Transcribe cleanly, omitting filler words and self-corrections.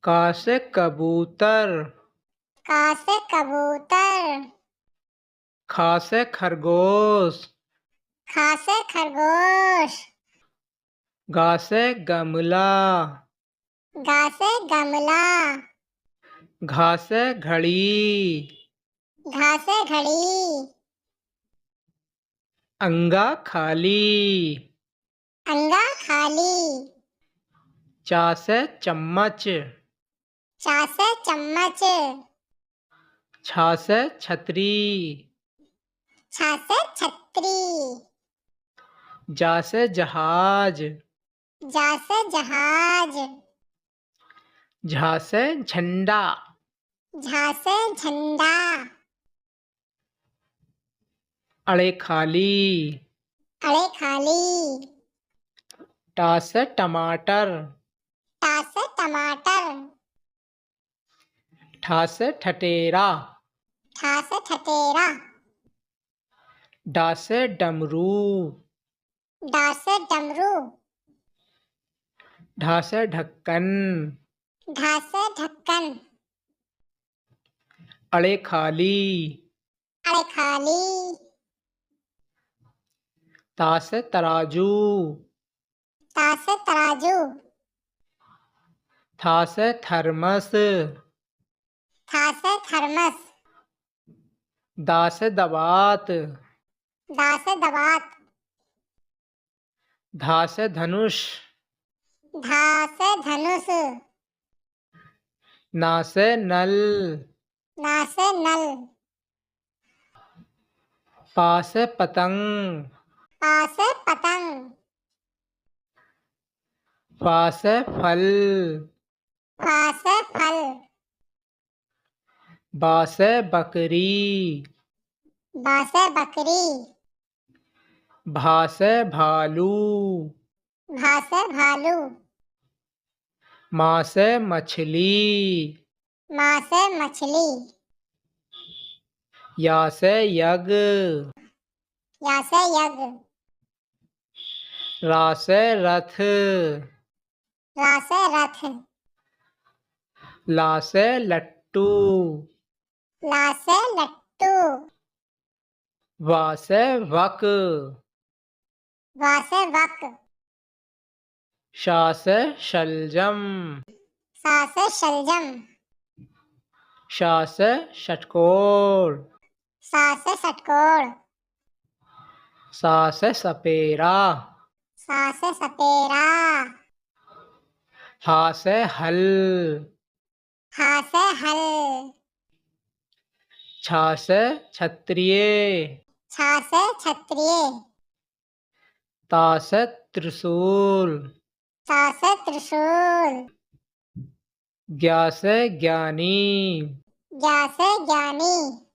का से कबूतर। का से कबूतर। खा से खरगोश। खा से खरगोश। गा से गमला। गा से गमला। घा से घड़ी। घा से घड़ी। अंगा खाली। अंगा खाली। चा से चम्मच। चा से चम्मच। छा से छतरी। छा से छतरी। जा से जहाज। जा से जहाज। झा से झंडा। झा से झंडा। अड़े खाली। अड़े खाली। टा से टमाटर। टा से टमाटर। ठा से ठठेरा। ठा से ठठेरा। डा से डमरू। डा से डमरू। ढा से ढक्कन। ढा से ढक्कन। अड़े खाली। अड़े खाली। ता से तराजू। ता से तराजू। था से थर्मस। था से थर्मस। दा से दवात। दा से दवात। धा से धनुष। धा से धनुष। ना से नल। ना से नल। पा से पतंग। पा से पतंग। फा से फल। फा से फल। बा से बकरी। बा से बकरी। भा से भालू। भा से भालू। माँ से मछली। माँ से मछली। या से यज्ञ। या से यज्ञ। रा से रथ। रा से रथ। ला से लट्टू। ला से लट्टू। वा से वक। वा से वक। शा से शलजम। सा से शलजम। शा से षटकोण। सा से षटकोण। सा से सपेरा। सा से सपेरा। हा से हल। हा से हल। छा से क्षत्रिय। छा से क्षत्रिय। ता से त्रिशूल। ता से त्रिशूल। ज्ञा से ज्ञानी। ज्ञा से ज्ञानी।